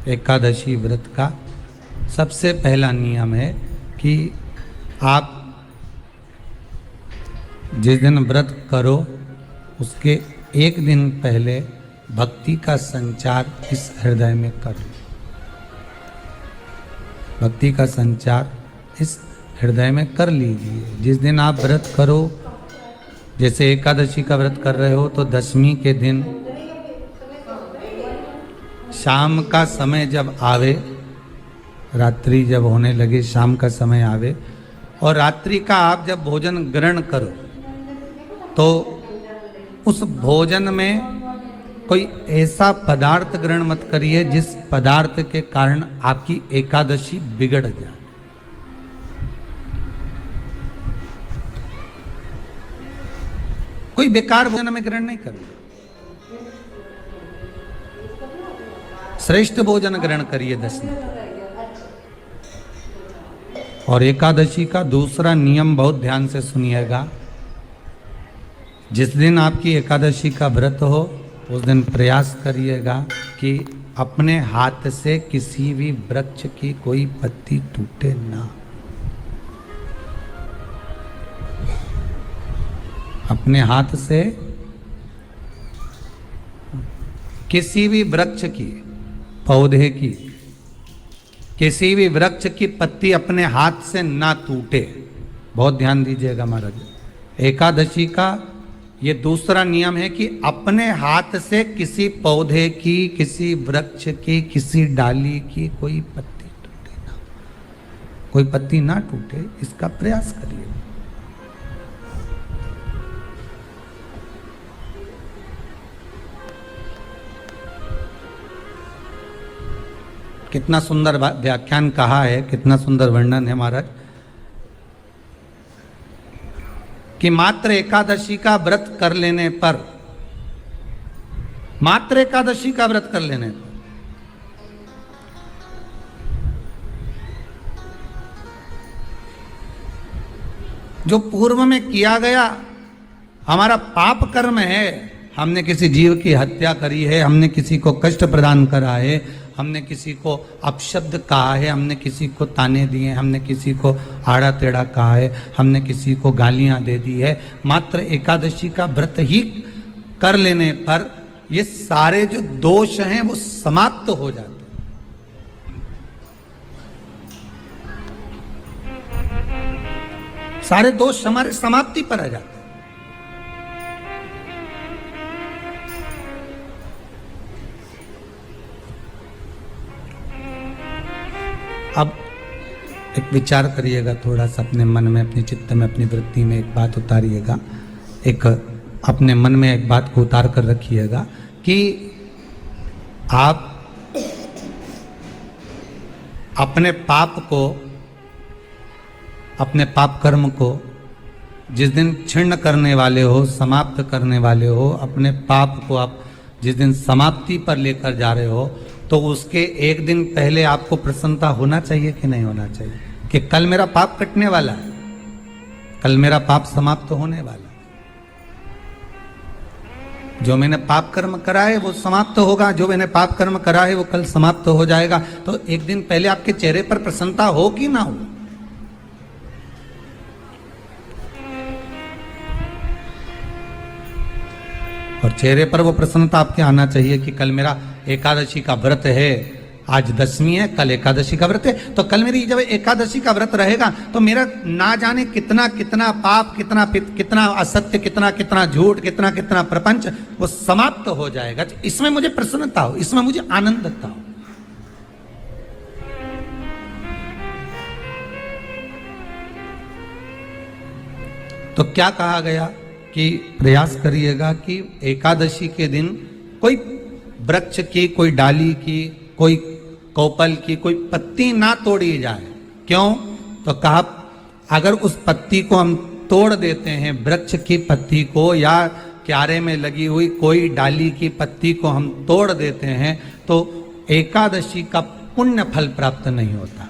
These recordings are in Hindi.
एकादशी व्रत का सबसे पहला नियम है कि आप जिस दिन व्रत करो उसके एक दिन पहले भक्ति का संचार इस हृदय में करो। भक्ति का संचार इस हृदय में कर लीजिए। जिस दिन आप व्रत करो, जैसे एकादशी का व्रत कर रहे हो तो दशमी के दिन शाम का समय जब आवे, रात्रि जब होने लगे, शाम का समय आवे और रात्रि का आप जब भोजन ग्रहण करो तो उस भोजन में कोई ऐसा पदार्थ ग्रहण मत करिए जिस पदार्थ के कारण आपकी एकादशी बिगड़ जाए। कोई बेकार भोजन में ग्रहण नहीं करिए, श्रेष्ठ भोजन ग्रहण करिए दशमी। और एकादशी का दूसरा नियम बहुत ध्यान से सुनिएगा। जिस दिन आपकी एकादशी का व्रत हो उस दिन प्रयास करिएगा कि अपने हाथ से किसी भी वृक्ष की कोई पत्ती टूटे ना। अपने हाथ से किसी भी वृक्ष की, पौधे की, किसी भी वृक्ष की पत्ती अपने हाथ से ना टूटे। बहुत ध्यान दीजिएगा महाराज। एकादशी का ये दूसरा नियम है कि अपने हाथ से किसी पौधे की, किसी वृक्ष की, किसी डाली की कोई पत्ती टूटे ना, कोई पत्ती ना टूटे, इसका प्रयास करिए। कितना सुंदर व्याख्यान कहा है, कितना सुंदर वर्णन है महाराज कि मात्र एकादशी का व्रत कर लेने पर, मात्र एकादशी का व्रत कर लेने पर जो पूर्व में किया गया हमारा पाप कर्म है, हमने किसी जीव की हत्या करी है, हमने किसी को कष्ट प्रदान करा है, हमने किसी को अपशब्द कहा है, हमने किसी को ताने दिए, हमने किसी को आड़ा टेढ़ा कहा है, हमने किसी को गालियां दे दी है, मात्र एकादशी का व्रत ही कर लेने पर ये सारे जो दोष हैं वो समाप्त हो जाते हैं। सारे दोष हमारे समाप्ति पर आ जाते हैं। अब एक विचार करिएगा थोड़ा सा अपने मन में, अपने चित्त में, अपनी वृत्ति में एक बात उतारिएगा। एक अपने मन में एक बात को उतार कर रखिएगा कि आप अपने पाप को, अपने पाप कर्म को जिस दिन क्षीण करने वाले हो, समाप्त करने वाले हो, अपने पाप को आप जिस दिन समाप्ति पर लेकर जा रहे हो तो उसके एक दिन पहले आपको प्रसन्नता होना चाहिए कि नहीं होना चाहिए कि कल मेरा पाप कटने वाला है, कल मेरा पाप समाप्त होने वाला है। जो मैंने पाप कर्म करा है वो समाप्त होगा, जो मैंने पाप कर्म करा है वो कल समाप्त हो जाएगा। तो एक दिन पहले आपके चेहरे पर प्रसन्नता हो कि ना हो? और चेहरे पर वो प्रसन्नता आपके आना चाहिए कि कल मेरा एकादशी का व्रत है, आज दशमी है, कल एकादशी का व्रत है, तो कल मेरी जब एकादशी का व्रत रहेगा तो मेरा ना जाने कितना कितना पाप, कितना असत्य, कितना झूठ, कितना प्रपंच वो समाप्त हो जाएगा। इसमें मुझे प्रसन्नता हो, इसमें मुझे आनंदता हो। तो क्या कहा गया कि प्रयास करिएगा कि एकादशी के दिन कोई वृक्ष की, कोई डाली की, कोई कोपल की कोई पत्ती ना तोड़ी जाए। क्यों? तो कहा अगर उस पत्ती को हम तोड़ देते हैं, वृक्ष की पत्ती को या क्यारे में लगी हुई कोई डाली की पत्ती को हम तोड़ देते हैं तो एकादशी का पुण्य फल प्राप्त नहीं होता।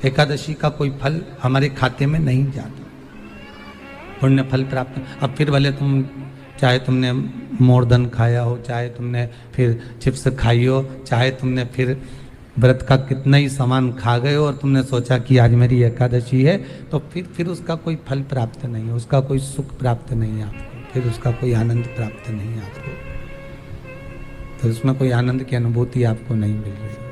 एकादशी का कोई फल हमारे खाते में नहीं जाता, पुण्य फल प्राप्त। अब फिर भले तुम चाहे तुमने मोरदन खाया हो, चाहे तुमने फिर चिप्स खाई हो, चाहे तुमने फिर व्रत का कितना ही सामान खा गए हो और तुमने सोचा कि आज मेरी एकादशी है, तो फिर उसका कोई फल प्राप्त नहीं है, उसका कोई सुख प्राप्त नहीं है आपको, फिर उसका कोई आनंद प्राप्त नहीं है आपको, तो उसमें कोई आनंद की अनुभूति आपको नहीं मिल रही।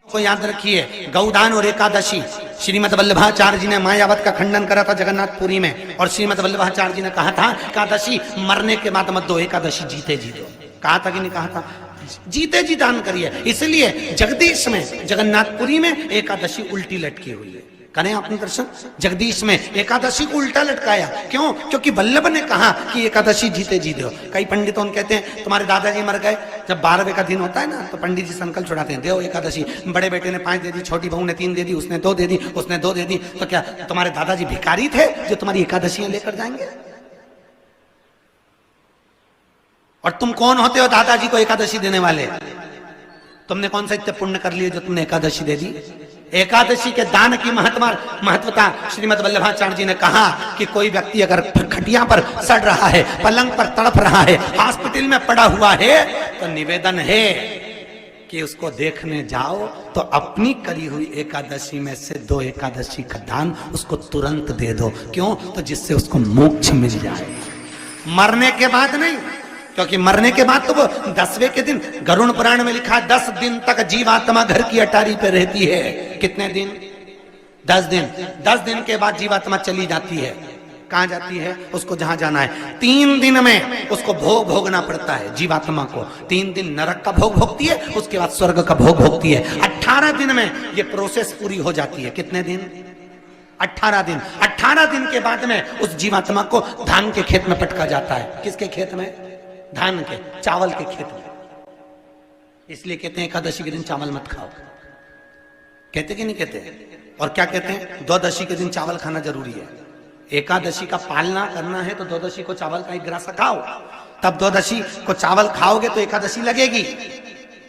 को याद रखिए, गौदान और एकादशी, श्रीमद वल्लभाचार्य जी ने मायावत का खंडन करा था जगन्नाथपुरी में, और श्रीमद वल्लभाचार्य जी ने कहा था एकादशी मरने के बाद मत दो, एकादशी जीते जी दो। कहा था कि नहीं कहा था? जीते जी दान करिए। इसलिए जगदीश में, जगन्नाथपुरी में एकादशी उल्टी लटकी हुई है। करें आपने दर्शन? जगदीश में एकादशी को उल्टा लटकाया, क्यों? क्योंकि वल्लभ ने कहा कि एकादशी जीते जी दो। कई पंडित कहते हैं तुम्हारे दादाजी मर गए, जब 12वें का दिन होता है ना, तो पंडित जी संकल्प छुड़ाते हैं, दो एकादशी। बड़े बेटे ने 5 दे दी, छोटी बहू ने 3 दे दी, उसने 2 दे दी, उसने 2 दे दी, तो क्या तुम्हारे दादाजी भिखारी थे जो तुम्हारी एकादशियां लेकर जाएंगे? और तुम कौन होते हो दादाजी को एकादशी देने वाले? तुमने कौन सा इतने पुण्य कर लिए जो तुमने एकादशी दे दी? एकादशी के दान की महत्वता श्रीमद वल्लभाचार्य जी ने कहा कि कोई व्यक्ति अगर खटिया पर सड़ रहा है, पलंग पर तड़प रहा है, हॉस्पिटल में पड़ा हुआ है, तो निवेदन है कि उसको देखने जाओ तो अपनी करी हुई एकादशी में से 2 एकादशी का दान उसको तुरंत दे दो। क्यों? तो जिससे उसको मोक्ष मिल जाए, मरने के बाद नहीं। क्योंकि मरने के बाद तो वो 10वें के दिन, गरुड़ पुराण में लिखा है 10 दिन तक जीवात्मा घर की अटारी पे रहती है। कितने दिन? 10 दिन। 10 दिन के बाद जीवात्मा चली जाती है। कहां जाती है? उसको जहां जाना है। 3 दिन में उसको भोग भोगना पड़ता है जीवात्मा को। 3 दिन नरक का भोग भोगती है, उसके बाद स्वर्ग का भोग भोगती है। 18 दिन में ये प्रोसेस पूरी हो जाती है। कितने दिन? 18 दिन। 18 दिन के बाद में उस जीवात्मा को धान के खेत में पटका जाता है। किसके खेत में? धान के, चावल के खेत में। इसलिए कहते हैं एकादशी के दिन चावल मत खाओ। कहते कि नहीं कहते? और क्या कहते हैं? द्वादशी के दिन चावल खाना जरूरी है। एकादशी का पालना करना है तो द्वादशी को चावल का 1 गिरास खाओ, तब द्वादशी को चावल खाओगे तो एकादशी लगेगी।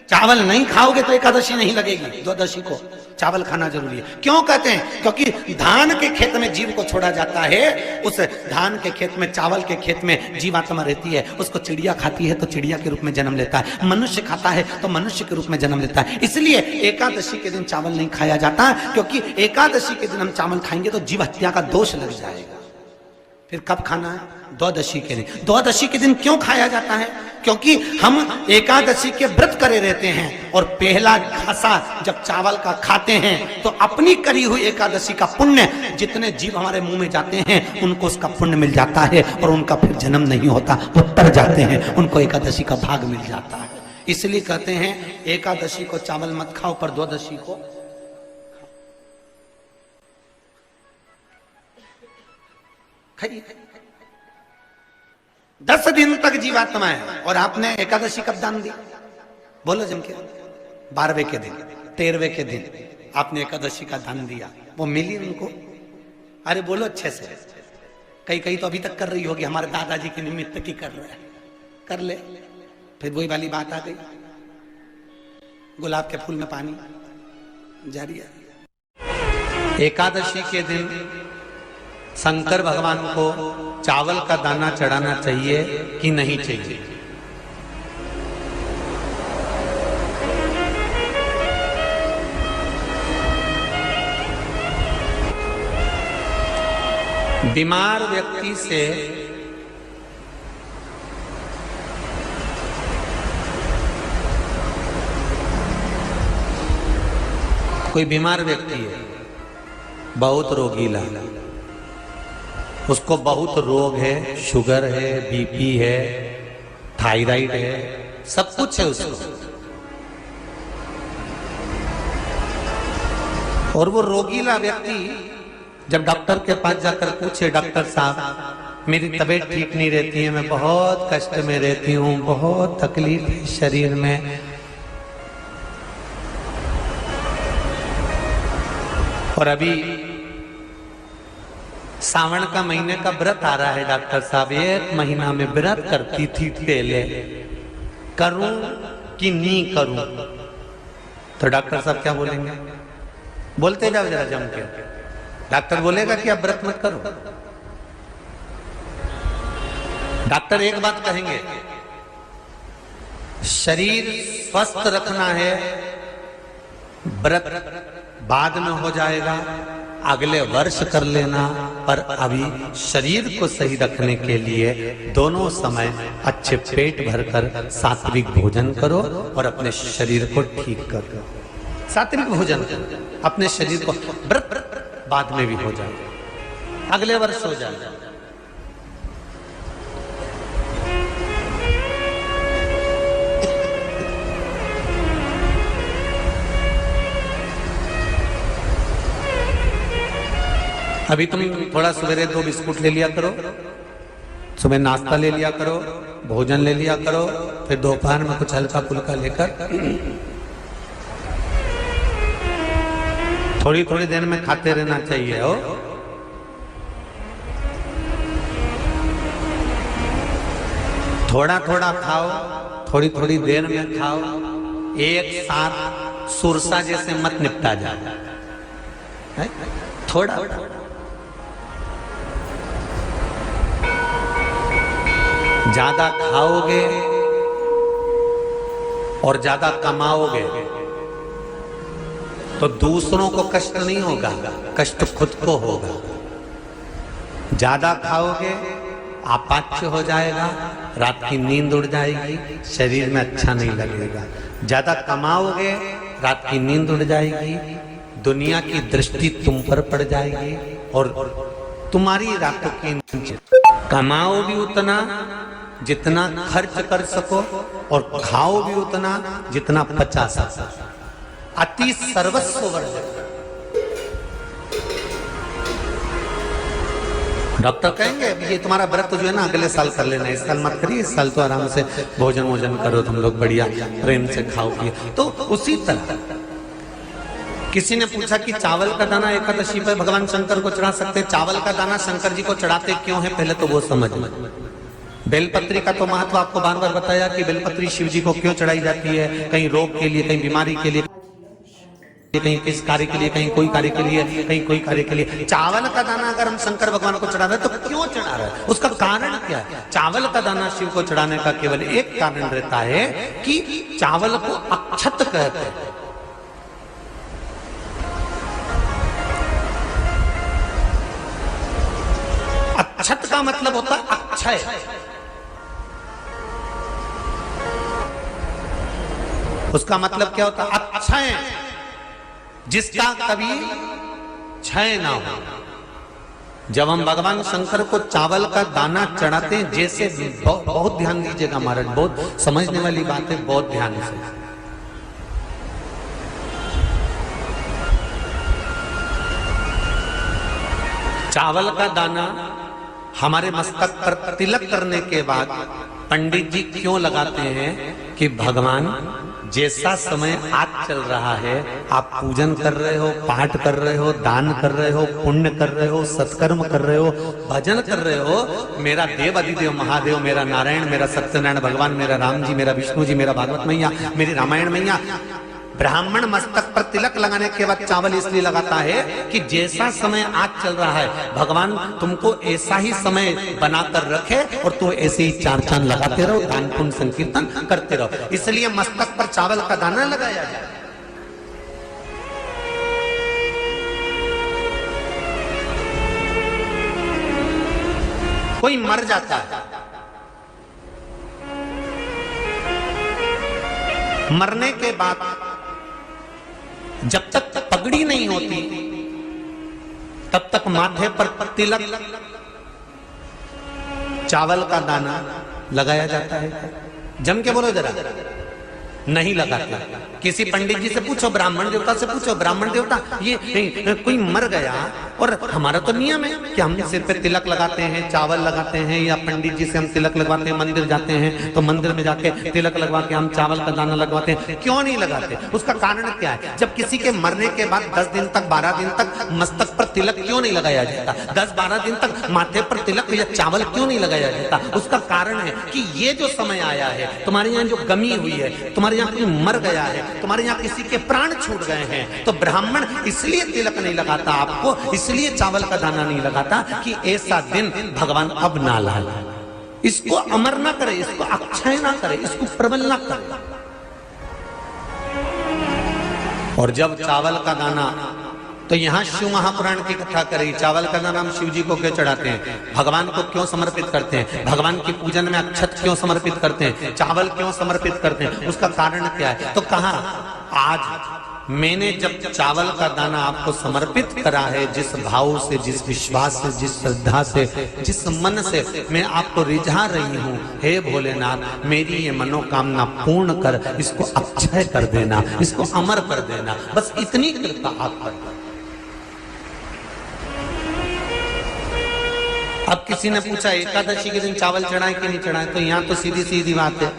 चावल नहीं खाओगे तो एकादशी नहीं लगेगी। द्वादशी को चावल खाना जरूरी है। क्यों कहते हैं? क्योंकि धान के खेत में जीव को छोड़ा जाता है, उस धान के खेत में, चावल के खेत में जीवात्मा रहती है। उसको चिड़िया खाती है तो चिड़िया के रूप में जन्म लेता है, मनुष्य खाता है तो मनुष्य के रूप में जन्म लेता है। इसलिए एकादशी के दिन चावल नहीं खाया जाता, क्योंकि एकादशी के दिन हम चावल खाएंगे तो जीव हत्या का दोष लग जाएगा। फिर कब खाना है? द्वादशी के दिन। द्वादशी के दिन क्यों खाया जाता है? क्योंकि हम एकादशी के व्रत करे रहते हैं, और पहला घासा जब चावल का खाते हैं तो अपनी करी हुई एकादशी का पुण्य, जितने जीव हमारे मुंह में जाते हैं उनको उसका पुण्य मिल जाता है, और उनका फिर जन्म नहीं होता, वो तर जाते हैं, उनको एकादशी का भाग मिल जाता है। इसलिए कहते हैं एकादशी को चावल मत खाओ, पर द्वादशी को खाइए। 10 दिन तक जीवात्मा है, और आपने एकादशी कब दान दी? बोलो जम के। 12वें के दिन, 13वें के दिन आपने एकादशी का दान दिया, वो मिली उनको? अरे बोलो अच्छे से। कई तो अभी तक कर रही होगी, हमारे दादाजी के निमित्त की कर रहे हैं, कर ले। फिर वही वाली बात आ गई, गुलाब के फूल में पानी जारी है। एकादशी के दिन शंकर भगवान को चावल का दाना चढ़ाना चाहिए कि नहीं चाहिए? बीमार व्यक्ति से कोई बीमार व्यक्ति है, बहुत रोगीला, उसको बहुत रोग है, शुगर है, बीपी है, थायराइड है, सब कुछ है उसको, और वो रोगीला व्यक्ति जब डॉक्टर के पास जाकर पूछे, डॉक्टर साहब मेरी तबीयत ठीक नहीं रहती है, मैं बहुत कष्ट में रहती हूँ, बहुत तकलीफ है शरीर में, और अभी सावन का महीने का व्रत आ रहा है डॉक्टर साहब, 1 महीना में व्रत करती थी पहले, करूं कि नहीं करूं? तो डॉक्टर साहब क्या बोलेंगे? बोलते जाओ जरा जम के। डॉक्टर बोलेगा कि आप व्रत मत करो, डॉक्टर एक बात कहेंगे, शरीर स्वस्थ रखना है, व्रत बाद में हो जाएगा, अगले वर्ष कर लेना, पर अभी शरीर को सही रखने के लिए दोनों समय अच्छे पेट भरकर सात्विक भोजन करो और अपने शरीर को ठीक करो। सात्विक भोजन अपने शरीर को, व्रत बाद में भी हो जाएगा, अगले वर्ष हो जाएगा। अभी तुम थोड़ा सवेरे 2 बिस्कुट ले लिया करो, सुबह नाश्ता ले लिया करो, भोजन ले लिया करो, फिर दोपहर में कुछ हल्का फुल्का लेकर थोड़ी थोड़ी देर में खाते रहना चाहिए। हो थोड़ा थोड़ा खाओ, थोड़ी थोड़ी देर में खाओ, एक साथ सुरसा जैसे मत निपटा जाए, थोड़ा ज्यादा खाओगे और ज्यादा कमाओगे तो दूसरों को कष्ट नहीं होगा, कष्ट खुद को होगा। ज्यादा खाओगे अपाच्य हो जाएगा, रात की नींद उड़ जाएगी, शरीर में अच्छा नहीं लगेगा। ज्यादा कमाओगे, रात की नींद उड़ जाएगी, दुनिया की दृष्टि तुम पर पड़ जाएगी और तुम्हारी रातों की नींद। कमाओ भी उतना जितना खर्च कर सको और खाओ भी उतना जितना पचा सको। अति सर्वस्व वर्जक। डॉक्टर कहेंगे ये तुम्हारा व्रत जो है ना अगले साल कर लेना, इस साल मत करिए, इस साल तो आराम से भोजन वोजन करो तुम लोग, बढ़िया प्रेम से खाओ पिए। तो उसी तरह किसी ने पूछा कि चावल का दाना एकादशी पर भगवान शंकर को चढ़ा सकते, चावल का दाना शंकर जी को चढ़ाते क्यों है, पहले तो वो समझ। बेलपत्री का तो महत्व आपको बार बार बताया कि बेलपत्री शिव जी को क्यों चढ़ाई जाती है, कहीं रोग के लिए, कहीं बीमारी के लिए, कहीं किस कार्य के लिए, कहीं कोई कार्य के लिए, कहीं कोई कार्य के लिए। चावल का दाना अगर हम शंकर भगवान को चढ़ा रहे हैं तो क्यों चढ़ा रहे हैं, उसका कारण क्या है? चावल का दाना शिव को चढ़ाने का केवल एक कारण रहता है कि चावल को अक्षत कहते हैं। अक्षत का मतलब होता है अक्षय। उसका मतलब क्या होता है? अक्षय, जिसका कभी क्षय ना हो। जब हम भगवान शंकर को चावल का दाना चढ़ाते हैं, जैसे बहुत ध्यान दीजिएगा महाराज, बहुत समझने वाली बात है, बहुत ध्यान से। चावल का दाना हमारे मस्तक पर तिलक करने के बाद पंडित जी क्यों लगाते हैं कि भगवान जैसा समय आज चल रहा है, आप पूजन कर रहे हो, पाठ कर रहे हो, दान कर रहे हो, पुण्य कर रहे हो, सत्कर्म कर रहे हो, भजन कर रहे हो, मेरा देव अधिदेव महादेव, मेरा नारायण, मेरा सत्यनारायण भगवान, मेरा राम जी, मेरा विष्णु जी, मेरा भागवत मैया, मेरी रामायण मैया। ब्राह्मण मस्तक पर तिलक लगाने के बाद चावल इसलिए लगाता है कि जैसा समय आज चल रहा है, भगवान तुमको ऐसा ही समय बनाकर रखे और तू ऐसे ही चार चांद लगाते रहो, दान पुण्य संकीर्तन करते रहो, इसलिए मस्तक पर चावल का दाना लगाया जाए। कोई मर जाता है, मरने के बाद जब तक पगड़ी नहीं होती तब तक माथे पर तिलक, चावल का दाना लगाया जाता है। जम के बोलो जरा, नहीं लगाता। किसी पंडित जी से पूछो, ब्राह्मण देवता से पूछो, ब्राह्मण देवता ये कोई मर गया और हमारा तो नियम है कि हम सिर पे तिलक लगाते हैं, चावल लगाते हैं, या पंडित जी से हम तिलक लगवाते हैं, मंदिर जाते हैं तो मंदिर में जाके तिलक लगवा के हम चावल का दाना लगवाते हैं, क्यों नहीं लगाते? उसका कारण क्या है? जब किसी के मरने के बाद 10 दिन तक 12 दिन तक मस्तक पर तिलक क्यों नहीं लगाया जाता? 10-12 दिन तक माथे पर तिलक या चावल क्यों नहीं लगाया जाता? उसका कारण है कि ये जो समय आया है, तुम्हारे यहाँ जो गमी हुई है, तुम्हारे यहाँ कोई मर गया है, तुम्हारे यहाँ किसी के प्राण छूट गए हैं, तो ब्राह्मण इसलिए तिलक नहीं लगाता आपको, इसलिए चावल का दाना नहीं लगाता कि ऐसा दिन भगवान अब ना लाए। इसको अमर ना करे, इसको अक्षय ना करे, इसको प्रबल ना करे। और जब चावल का दाना, तो यहां शिव महापुराण की कथा करी, चावल का दाना हम शिव जी को क्यों चढ़ाते हैं, भगवान को क्यों समर्पित करते हैं, भगवान की पूजन में अक्षत क्यों समर्पित करते हैं, चावल क्यों समर्पित करते हैं, उसका कारण क्या है। तो कहा आज मैंने जब चावल का दाना आपको समर्पित करा है, जिस भाव से, जिस विश्वास से, जिस श्रद्धा से, जिस मन से मैं आपको रिझा रही हूं, हे भोलेनाथ मेरी ये मनोकामना पूर्ण कर, इसको अक्षय कर देना, इसको अमर कर देना, बस इतनी कृपा आप कर। अब किसी ने पूछा एकादशी के दिन चावल चढ़ाए कि नहीं चढ़ाए, तो यहां तो सीधी सीधी बात है,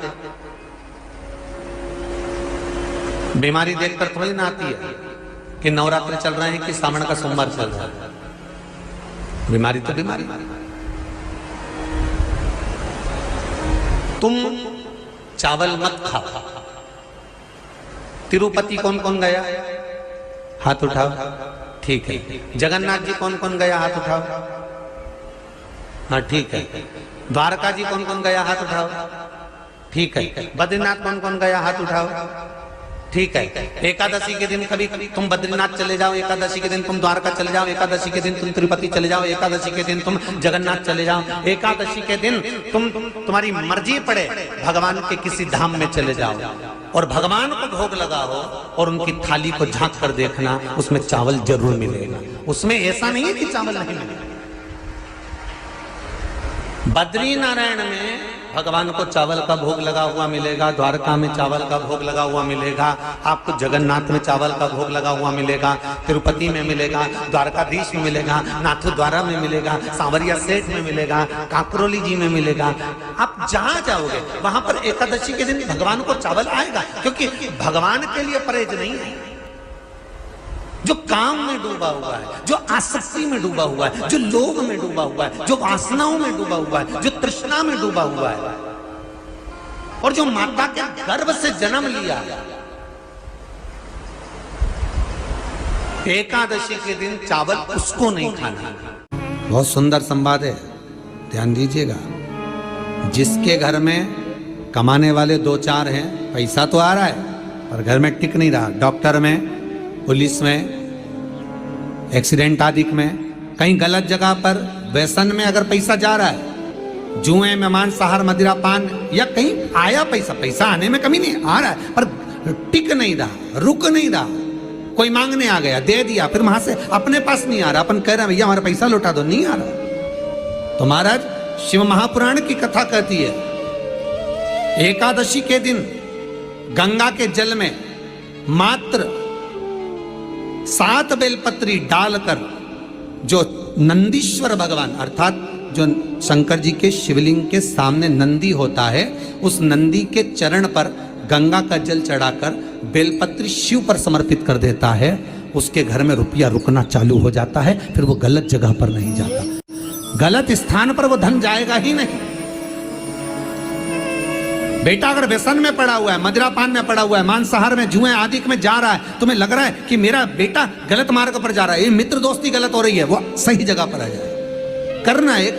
बीमारी देखकर थोड़ी ना आती है कि नवरात्र चल रहे हैं कि सावन का सोमवार चल रहा है, बीमारी तो बीमारी। तुम चावल मत खाओ। तिरुपति कौन कौन गया, हाथ उठाओ, ठीक है। जगन्नाथ जी कौन कौन गया, हाथ उठाओ, हाँ ठीक है। द्वारका जी कौन कौन गया, हाथ उठाओ, ठीक है। बद्रीनाथ कौन कौन गया, हाथ उठाओ, ठीक है। एकादशी के दिन कभी तुम बद्रीनाथ चले जाओ, एकादशी के दिन तुम द्वारका चले जाओ, एकादशी के दिन तुम तिरुपति चले जाओ, एकादशी के दिन तुम जगन्नाथ चले जाओ, एकादशी के दिन तुम्हारी मर्जी पड़े भगवान के किसी धाम में चले जाओ और भगवान को भोग लगाओ और उनकी थाली को झांक कर देखना, उसमें चावल जरूर मिलेगा, उसमें ऐसा नहीं है कि चावल नहीं मिलेगा। बद्री नारायण में भगवान को चावल का भोग लगा हुआ मिलेगा, द्वारका में चावल का भोग लगा हुआ मिलेगा, आपको जगन्नाथ में चावल का भोग लगा हुआ मिलेगा, तिरुपति में मिलेगा, द्वारकाधीश में मिलेगा, नाथद्वारा में मिलेगा, सांवरिया सेठ में मिलेगा, काकरोली जी में मिलेगा। आप जहां जाओगे वहां पर एकादशी के दिन भगवान को चावल आएगा, क्योंकि भगवान के लिए परहेज नहीं है। जो काम में डूबा हुआ है, जो आसक्ति में डूबा हुआ है, जो लोभ में डूबा हुआ है, जो वासनाओं में डूबा हुआ है, जो तृष्णा में डूबा हुआ है, और जो माता के गर्भ से जन्म लिया, एकादशी के दिन चावल उसको नहीं खाना। बहुत सुंदर संवाद है, ध्यान दीजिएगा। जिसके घर में कमाने वाले दो चार हैं, पैसा तो आ रहा है पर घर में टिक नहीं रहा, डॉक्टर में, पुलिस में, एक्सीडेंट आदि में, कहीं गलत जगह पर व्यसन में अगर पैसा जा रहा है, जुए में, मांसाहार, मदिरा पान, या कहीं आया पैसा आने में कमी नहीं, आ रहा है पर टिक नहीं रहा, रुक नहीं रहा, कोई मांगने आ गया, दे दिया, फिर वहां से अपने पास नहीं आ रहा, अपन कह रहे हैं भैया हमारा पैसा लौटा दो, नहीं आ रहा। तो महाराज शिव महापुराण की कथा कहती है, एकादशी के दिन गंगा के जल में मात्र 7 बेलपत्री डालकर, जो नंदीश्वर भगवान अर्थात जो शंकर जी के शिवलिंग के सामने नंदी होता है, उस नंदी के चरण पर गंगा का जल चढ़ाकर बेलपत्री शिव पर समर्पित कर देता है, उसके घर में रुपया रुकना चालू हो जाता है, फिर वो गलत जगह पर नहीं जाता, गलत स्थान पर वो धन जाएगा ही नहीं। बेटा अगर व्यसन में पड़ा हुआ है, मदिरा पान में पड़ा हुआ है, मांसाहार में, जुए आदि में जा रहा है, तुम्हें लग रहा है कि मेरा बेटा गलत मार्ग पर जा रहा है, ये मित्र दोस्ती गलत हो रही है, वो सही जगह पर आ जाए, करना है।